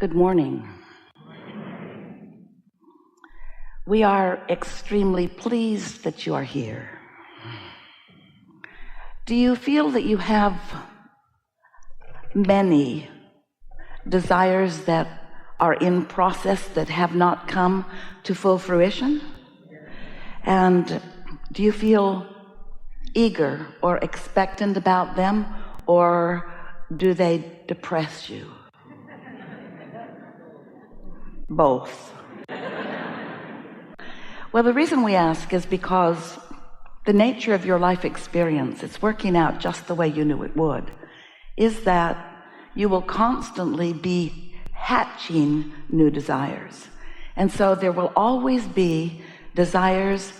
Good morning. We are extremely pleased that you are here. Do you feel that you have many desires that are in process that have not come to full fruition? And do you feel eager or expectant about them, or do they depress you? Both. Well, the reason we ask is because the nature of your life experience, it's working out just the way you knew it would, is that you will constantly be hatching new desires. And so there will always be desires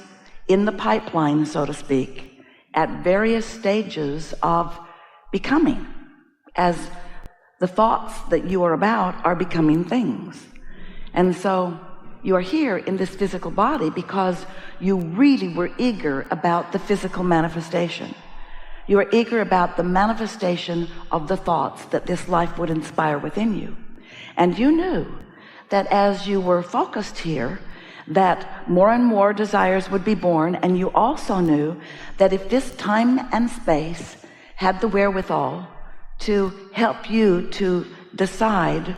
in the pipeline, so to speak, at various stages of becoming, as the thoughts that you are about are becoming things. And so you are here in this physical body because you really were eager about the physical manifestation. You are eager about the manifestation of the thoughts that this life would inspire within you. And you knew that as you were focused here, that more and more desires would be born. And you also knew that if this time and space had the wherewithal to help you to decide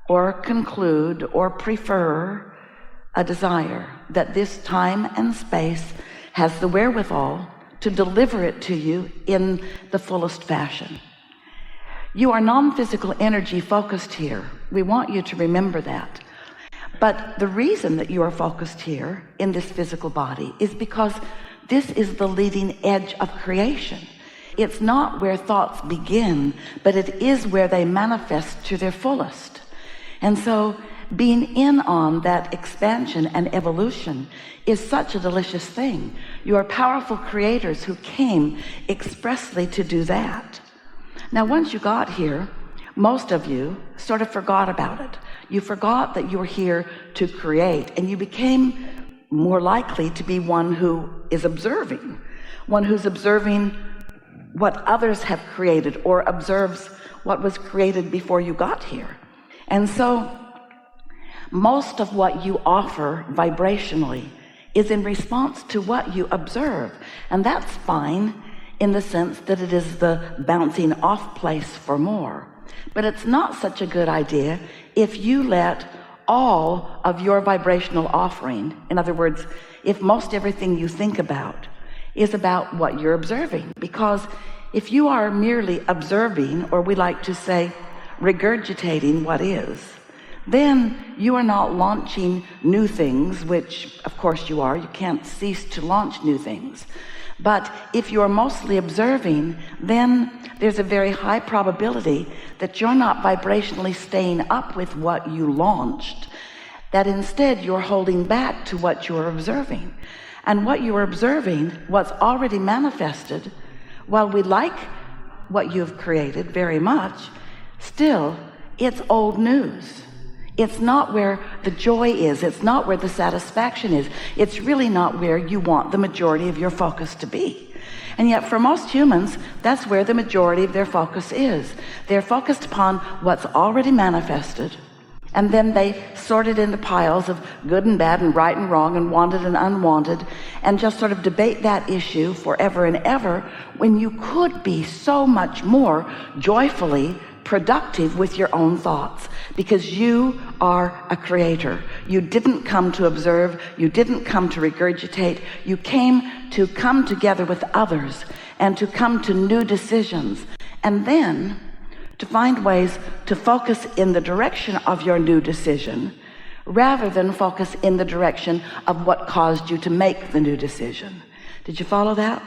or conclude or prefer a desire, that this time and space has the wherewithal to deliver it to you in the fullest fashion. You are non-physical energy focused here. We want you to remember that. But the reason that you are focused here in this physical body is because this is the leading edge of creation. It's not where thoughts begin, but it is where they manifest to their fullest. And so being in on that expansion and evolution is such a delicious thing. You are powerful creators who came expressly to do that. Now, once you got here, most of you sort of forgot about it. You forgot that you were here to create, and you became more likely to be one who is observing, one who's observing what others have created or observes what was created before you got here. And so most of what you offer vibrationally is in response to what you observe. And that's fine in the sense that it is the bouncing off place for more. But it's not such a good idea if you let all of your vibrational offering, in other words, if most everything you think about is about what you're observing. Because if you are merely observing, or we like to say regurgitating what is, then you are not launching new things, which of course you are. You can't cease to launch new things. But if you're mostly observing, then there's a very high probability that you're not vibrationally staying up with what you launched, that instead you're holding back to what you're observing. And what you're observing, what's already manifested, while we like what you've created very much, still it's old news. It's not where the joy is. It's not where the satisfaction is. It's really not where you want the majority of your focus to be. And yet for most humans, that's where the majority of their focus is. They're focused upon what's already manifested, and then they sort it into piles of good and bad and right and wrong and wanted and unwanted, and just sort of debate that issue forever and ever, when you could be so much more joyfully productive with your own thoughts, because you are a creator. You didn't come to observe. You didn't come to regurgitate. You came to come together with others and to come to new decisions, and then to find ways to focus in the direction of your new decision rather than focus in the direction of what caused you to make the new decision. Did you follow that?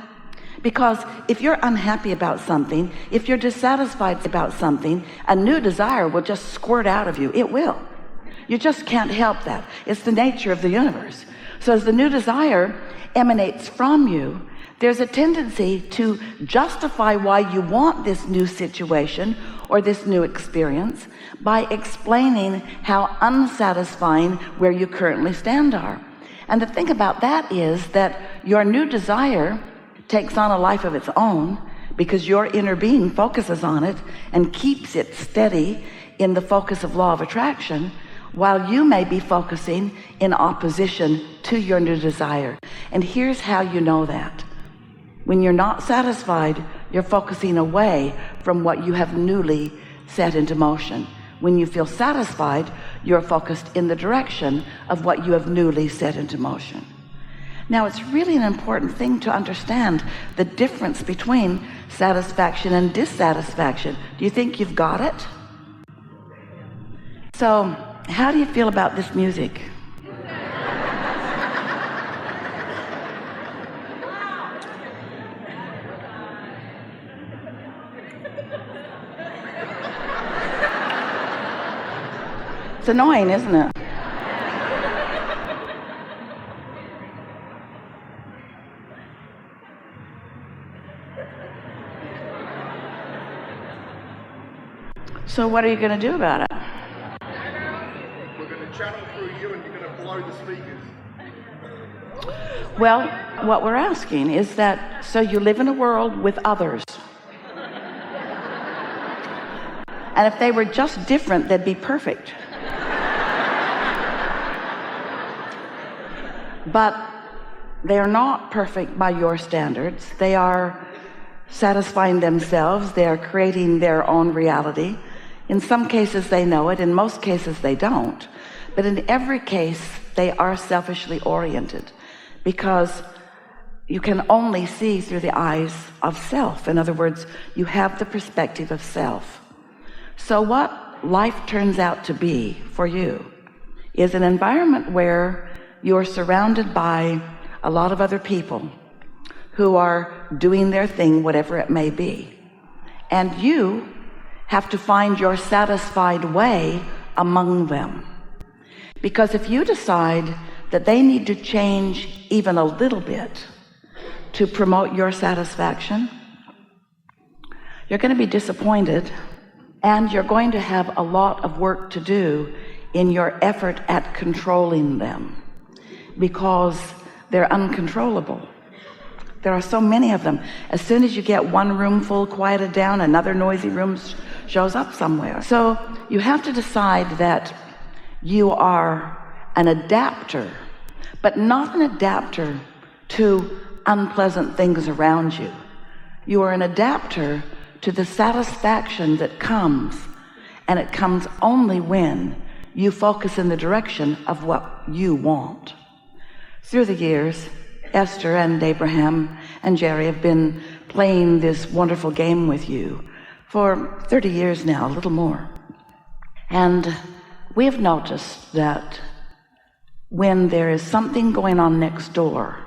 Because if you're unhappy about something, if you're dissatisfied about something, a new desire will just squirt out of you. It will. You just can't help that. It's the nature of the universe. So as the new desire emanates from you, there's a tendency to justify why you want this new situation or this new experience by explaining how unsatisfying where you currently stand are. And the thing about that is that your new desire takes on a life of its own because your inner being focuses on it and keeps it steady in the focus of law of attraction, while you may be focusing in opposition to your new desire. And here's how you know that. When you're not satisfied, you're focusing away from what you have newly set into motion. When you feel satisfied, you're focused in the direction of what you have newly set into motion. Now, it's really an important thing to understand the difference between satisfaction and dissatisfaction. Do you think you've got it? So, how do you feel about this music? It's annoying, isn't it? So what are you going to do about it? We're going to channel through you and you're going to blow the speakers. Well, what we're asking is that, so you live in a world with others. And if they were just different, they'd be perfect. But they are not perfect by your standards. They are satisfying themselves. They are creating their own reality. In some cases they know it, in most cases they don't. But in every case they are selfishly oriented, because you can only see through the eyes of self. In other words, you have the perspective of self. So what life turns out to be for you is an environment where you're surrounded by a lot of other people who are doing their thing, whatever it may be. And you have to find your satisfied way among them. Because if you decide that they need to change even a little bit to promote your satisfaction, you're going to be disappointed, and you're going to have a lot of work to do in your effort at controlling them, because they're uncontrollable. There are so many of them. As soon as you get one room full quieted down, another noisy room shows up somewhere. So you have to decide that you are an adapter, but not an adapter to unpleasant things around you. You are an adapter to the satisfaction that comes, and it comes only when you focus in the direction of what you want. Through the years, Esther and Abraham and Jerry have been playing this wonderful game with you for 30 years now, a little more. And we have noticed that when there is something going on next door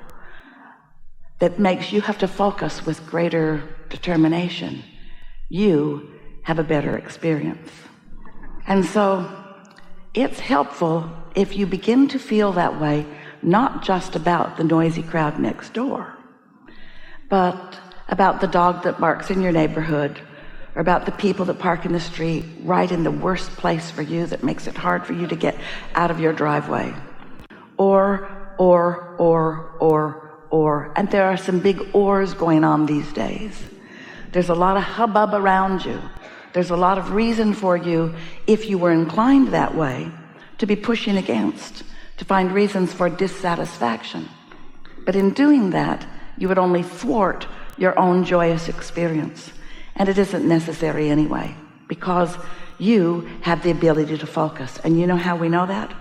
that makes you have to focus with greater determination, you have a better experience. And so it's helpful if you begin to feel that way, not just about the noisy crowd next door, but about the dog that barks in your neighborhood, or about the people that park in the street right in the worst place for you that makes it hard for you to get out of your driveway. Or, and there are some big ors going on these days. There's a lot of hubbub around you. There's a lot of reason for you, if you were inclined that way, to be pushing against, to find reasons for dissatisfaction. But in doing that, you would only thwart your own joyous experience. And it isn't necessary anyway, because you have the ability to focus. And you know how we know that?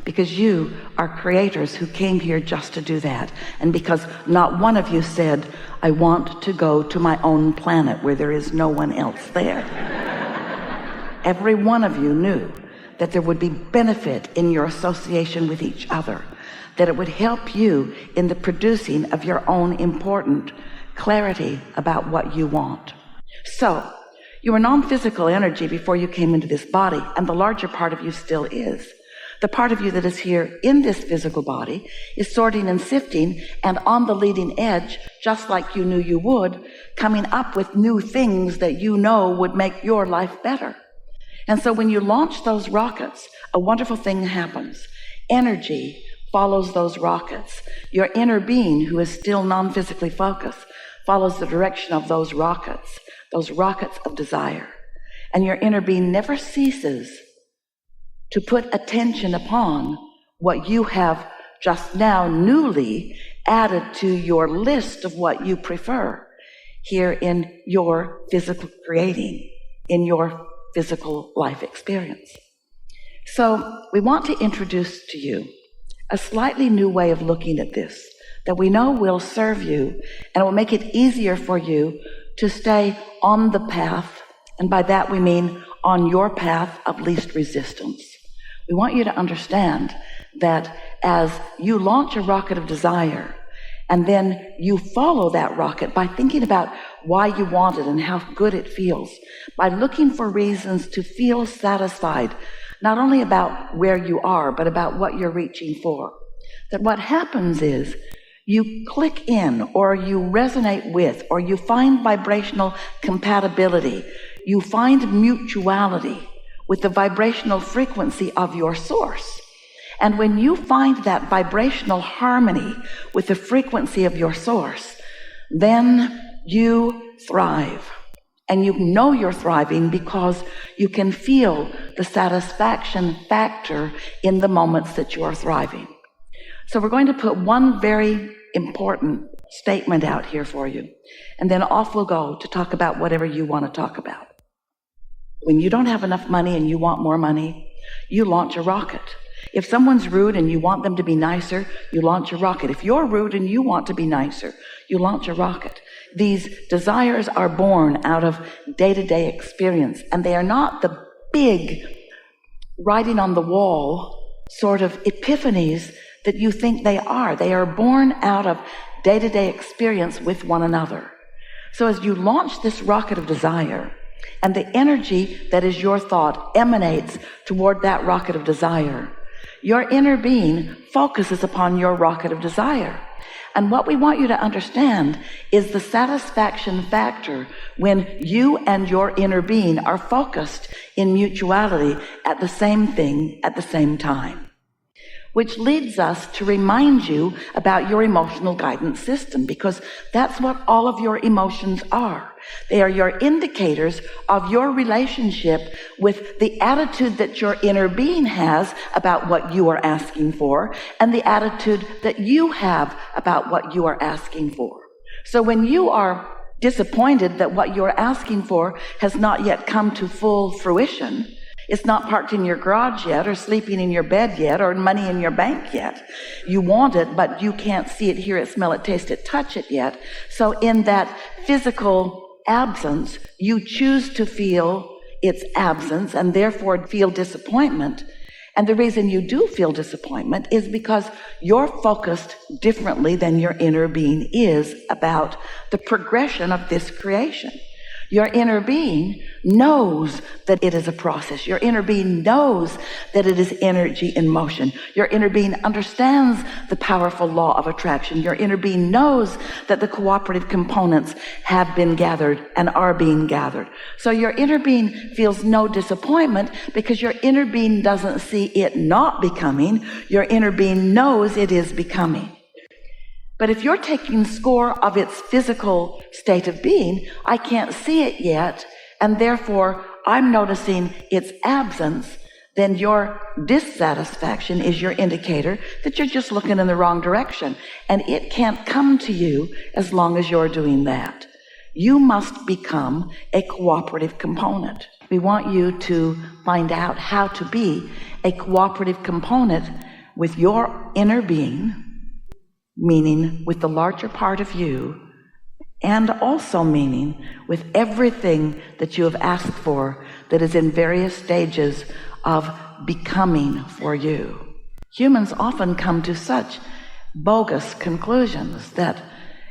Because you are creators who came here just to do that. And because not one of you said, I want to go to my own planet where there is no one else there. Every one of you knew that there would be benefit in your association with each other, that it would help you in the producing of your own important clarity about what you want. So, you were non-physical energy before you came into this body, and the larger part of you still is. The part of you that is here in this physical body is sorting and sifting and on the leading edge, just like you knew you would, coming up with new things that you know would make your life better. And so when you launch those rockets, a wonderful thing happens. Energy follows those rockets. Your inner being, who is still non-physically focused, follows the direction of those rockets of desire. And your inner being never ceases to put attention upon what you have just now newly added to your list of what you prefer here in your physical creating, in your physical life experience. So we want to introduce to you a slightly new way of looking at this that we know will serve you and will make it easier for you to stay on the path, and by that we mean on your path of least resistance. We want you to understand that as you launch a rocket of desire, and then you follow that rocket by thinking about why you want it and how good it feels, by looking for reasons to feel satisfied, not only about where you are, but about what you're reaching for. That what happens is you click in, or you resonate with, or you find vibrational compatibility, you find mutuality with the vibrational frequency of your source. And when you find that vibrational harmony with the frequency of your source, then you thrive. And you know you're thriving because you can feel the satisfaction factor in the moments that you are thriving. So we're going to put one very important statement out here for you, and then off we'll go to talk about whatever you want to talk about. When you don't have enough money and you want more money, you launch a rocket. If someone's rude and you want them to be nicer, you launch a rocket. If you're rude and you want to be nicer, you launch a rocket. These desires are born out of day-to-day experience, and they are not the big writing on the wall sort of epiphanies that you think they are. They are born out of day-to-day experience with one another. So as you launch this rocket of desire, and the energy that is your thought emanates toward that rocket of desire, your inner being focuses upon your rocket of desire. And what we want you to understand is the satisfaction factor when you and your inner being are focused in mutuality at the same thing at the same time. Which leads us to remind you about your emotional guidance system, because that's what all of your emotions are. They are your indicators of your relationship with the attitude that your inner being has about what you are asking for, and the attitude that you have about what you are asking for. So when you are disappointed that what you're asking for has not yet come to full fruition, it's not parked in your garage yet, or sleeping in your bed yet, or money in your bank yet. You want it, but you can't see it, hear it, smell it, taste it, touch it yet. So in that physical absence, you choose to feel its absence and therefore feel disappointment. And the reason you do feel disappointment is because you're focused differently than your inner being is about the progression of this creation. Your inner being knows that it is a process. Your inner being knows that it is energy in motion. Your inner being understands the powerful law of attraction. Your inner being knows that the cooperative components have been gathered and are being gathered. So your inner being feels no disappointment because your inner being doesn't see it not becoming. Your inner being knows it is becoming. But if you're taking score of its physical state of being, I can't see it yet, and therefore I'm noticing its absence, then your dissatisfaction is your indicator that you're just looking in the wrong direction. And it can't come to you as long as you're doing that. You must become a cooperative component. We want you to find out how to be a cooperative component with your inner being, meaning with the larger part of you, and also meaning with everything that you have asked for that is in various stages of becoming for you. Humans often come to such bogus conclusions that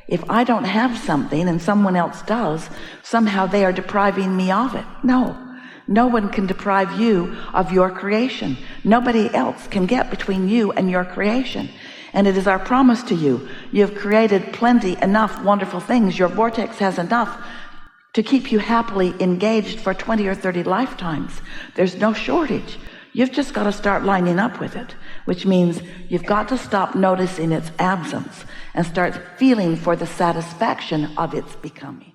if I don't have something and someone else does, somehow they are depriving me of it. No one can deprive you of your creation. Nobody else can get between you and your creation. And it is our promise to you. You have created plenty, enough wonderful things. Your vortex has enough to keep you happily engaged for 20 or 30 lifetimes. There's no shortage. You've just got to start lining up with it, which means you've got to stop noticing its absence and start feeling for the satisfaction of its becoming.